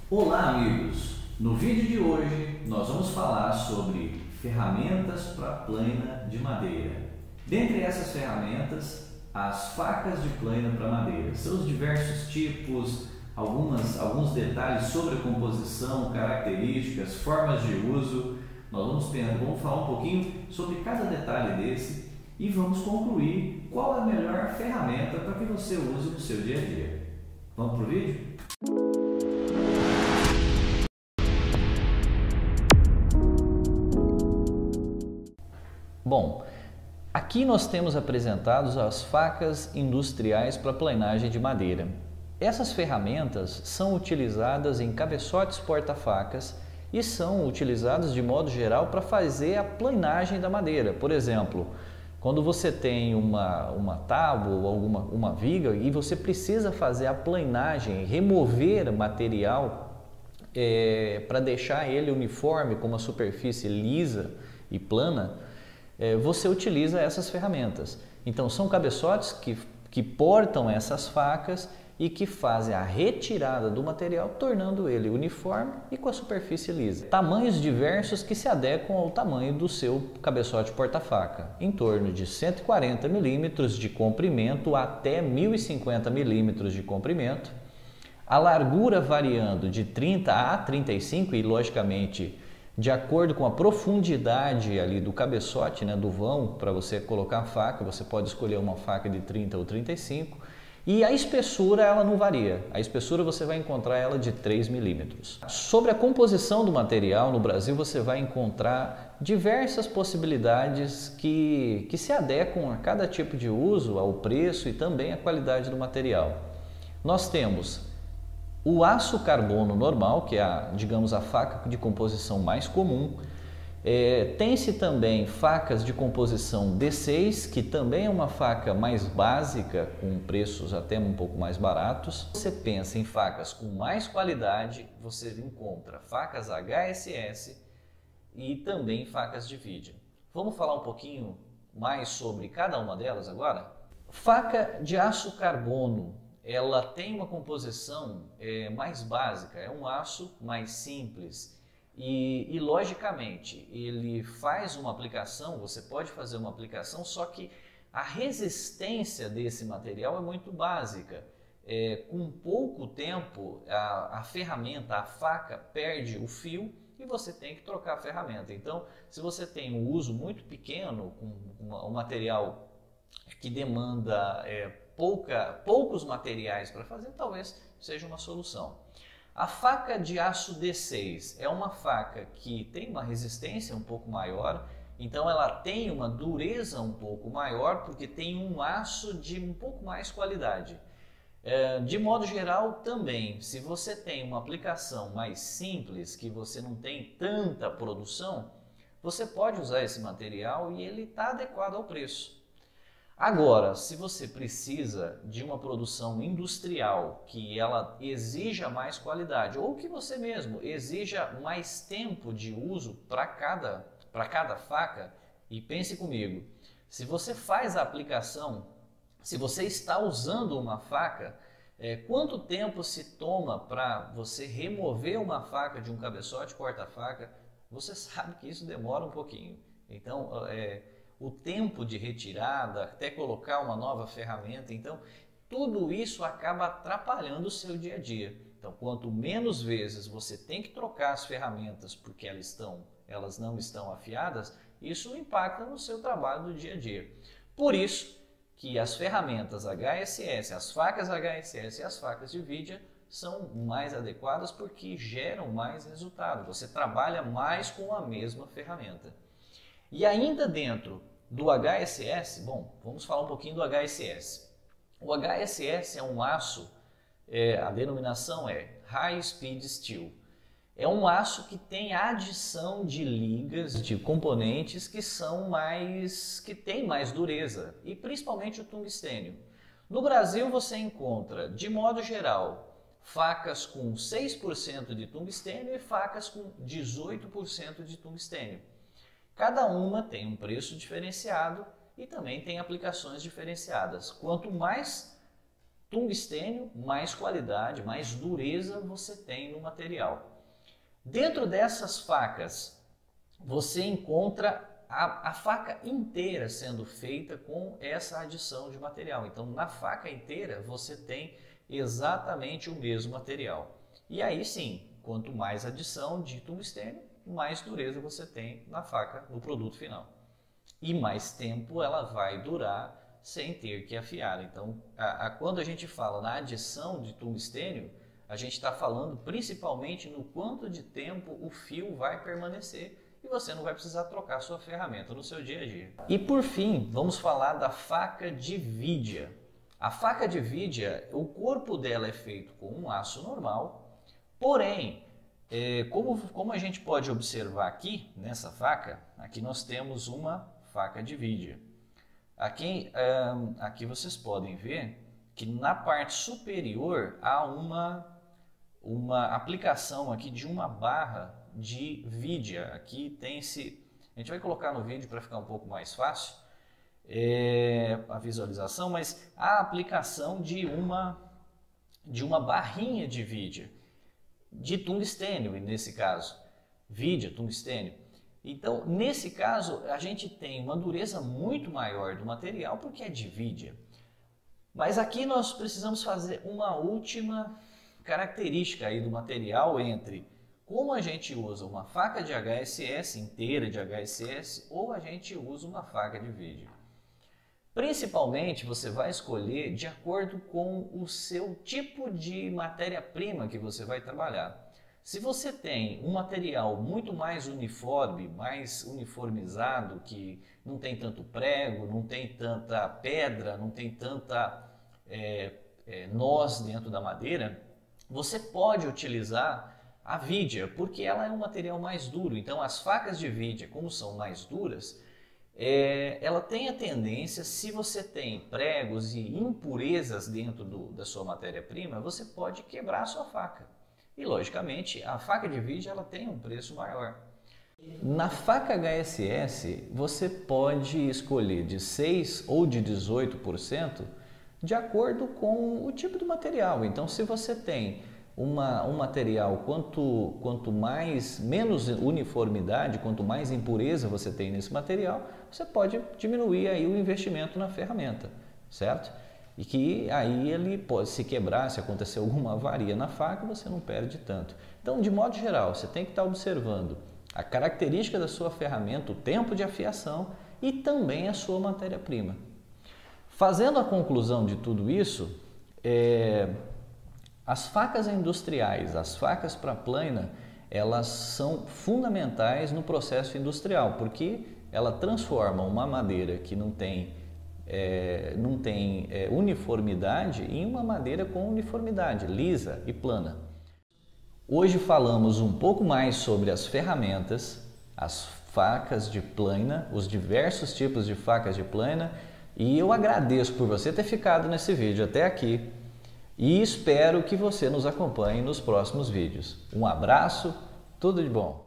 Olá amigos! No vídeo de hoje nós vamos falar sobre ferramentas para plaina de madeira. Dentre essas ferramentas, as facas de plaina para madeira. Seus diversos tipos, alguns detalhes sobre a composição, características, formas de uso. Nós vamos falar um pouquinho sobre cada detalhe desse e vamos concluir qual é a melhor ferramenta para que você use no seu dia a dia. Vamos para o vídeo? Bom, aqui nós temos apresentados as facas industriais para planagem de madeira. Essas ferramentas são utilizadas em cabeçotes porta-facas e são utilizadas de modo geral para fazer a planagem da madeira. Por exemplo, quando você tem uma tábua ou uma viga e você precisa fazer a planagem, remover material para deixar ele uniforme com uma superfície lisa e plana, você utiliza essas ferramentas. Então são cabeçotes que portam essas facas e que fazem a retirada do material, tornando ele uniforme e com a superfície lisa. Tamanhos diversos que se adequam ao tamanho do seu cabeçote porta-faca, em torno de 140 milímetros de comprimento até 1050 milímetros de comprimento, a largura variando de 30 a 35 e logicamente de acordo com a profundidade ali do cabeçote, né, do vão, para você colocar a faca, você pode escolher uma faca de 30 ou 35. E a espessura ela não varia, a espessura você vai encontrar ela de 3 milímetros. Sobre a composição do material, no Brasil você vai encontrar diversas possibilidades que se adequam a cada tipo de uso, ao preço e também à qualidade do material. Nós temos o aço carbono normal, que é digamos, a faca de composição mais comum. Tem-se também facas de composição D6, que também é uma faca mais básica, com preços até um pouco mais baratos. Se você pensa em facas com mais qualidade, você encontra facas HSS e também facas de Vidia. Vamos falar um pouquinho mais sobre cada uma delas agora? Faca de aço carbono. Ela tem uma composição mais básica, é um aço mais simples e logicamente ele faz uma aplicação, você pode fazer uma aplicação, só que a resistência desse material é muito básica. Com pouco tempo a ferramenta, a faca perde o fio e você tem que trocar a ferramenta. Então se você tem um uso muito pequeno, com um material que demanda poucos materiais para fazer, talvez seja uma solução. A faca de aço D6 é uma faca que tem uma resistência um pouco maior, então ela tem uma dureza um pouco maior porque tem um aço de um pouco mais qualidade. De modo geral também, se você tem uma aplicação mais simples, que você não tem tanta produção, você pode usar esse material e ele está adequado ao preço. Agora, se você precisa de uma produção industrial que ela exija mais qualidade ou que você mesmo exija mais tempo de uso para cada faca, e pense comigo, se você faz a aplicação, se você está usando uma faca, quanto tempo se toma para você remover uma faca de um cabeçote porta-faca? Você sabe que isso demora um pouquinho. Então, o tempo de retirada, até colocar uma nova ferramenta, então tudo isso acaba atrapalhando o seu dia a dia. Então, quanto menos vezes você tem que trocar as ferramentas porque elas não estão afiadas, isso impacta no seu trabalho do dia a dia. Por isso que as ferramentas HSS, as facas HSS e as facas de Vidia são mais adequadas porque geram mais resultado. Você trabalha mais com a mesma ferramenta. E ainda dentro do HSS, bom, vamos falar um pouquinho do HSS. O HSS é um aço, a denominação é High Speed Steel. É um aço que tem adição de ligas, de componentes que têm mais dureza, e principalmente o tungstênio. No Brasil você encontra, de modo geral, facas com 6% de tungstênio e facas com 18% de tungstênio. Cada uma tem um preço diferenciado e também tem aplicações diferenciadas. Quanto mais tungstênio, mais qualidade, mais dureza você tem no material. Dentro dessas facas, você encontra a faca inteira sendo feita com essa adição de material. Então, na faca inteira, você tem exatamente o mesmo material. E aí sim, quanto mais adição de tungstênio, mais dureza você tem na faca, no produto final. E mais tempo ela vai durar sem ter que afiar. Então, quando a gente fala na adição de tungstênio, a gente está falando principalmente no quanto de tempo o fio vai permanecer e você não vai precisar trocar sua ferramenta no seu dia a dia. E por fim, vamos falar da faca de vidia. A faca de vidia, o corpo dela é feito com um aço normal, porém, como a gente pode observar aqui nessa faca, aqui nós temos uma faca de vidia. Aqui vocês podem ver que na parte superior há uma aplicação aqui de uma barra de vidia. Aqui tem a gente vai colocar no vídeo para ficar um pouco mais fácil a visualização, mas a aplicação de uma barrinha de vidia, de tungstênio nesse caso, vidia, tungstênio. Então, nesse caso, a gente tem uma dureza muito maior do material porque é de vidia. Mas aqui nós precisamos fazer uma última característica aí do material entre como a gente usa uma faca de HSS, inteira de HSS, ou a gente usa uma faca de vidia. Principalmente você vai escolher de acordo com o seu tipo de matéria-prima que você vai trabalhar. Se você tem um material muito mais uniforme, mais uniformizado, que não tem tanto prego, não tem tanta pedra, não tem tanta nós dentro da madeira, você pode utilizar a vidia, porque ela é um material mais duro. Então as facas de vidia, como são mais duras, ela tem a tendência, se você tem pregos e impurezas dentro da sua matéria-prima, você pode quebrar a sua faca. E logicamente a faca de vidia ela tem um preço maior. Na faca HSS você pode escolher de 6% ou de 18% de acordo com o tipo do material. Então se você tem um material quanto menos uniformidade, quanto mais impureza você tem nesse material, você pode diminuir aí o investimento na ferramenta, certo? E que aí ele pode se quebrar, se acontecer alguma avaria na faca, você não perde tanto. Então, de modo geral, você tem que estar observando a característica da sua ferramenta, o tempo de afiação e também a sua matéria-prima. Fazendo a conclusão de tudo isso, as facas industriais, as facas para plaina, elas são fundamentais no processo industrial, porque ela transforma uma madeira que não tem uniformidade em uma madeira com uniformidade, lisa e plana. Hoje falamos um pouco mais sobre as ferramentas, as facas de plaina, os diversos tipos de facas de plaina, e eu agradeço por você ter ficado nesse vídeo até aqui e espero que você nos acompanhe nos próximos vídeos. Um abraço, tudo de bom!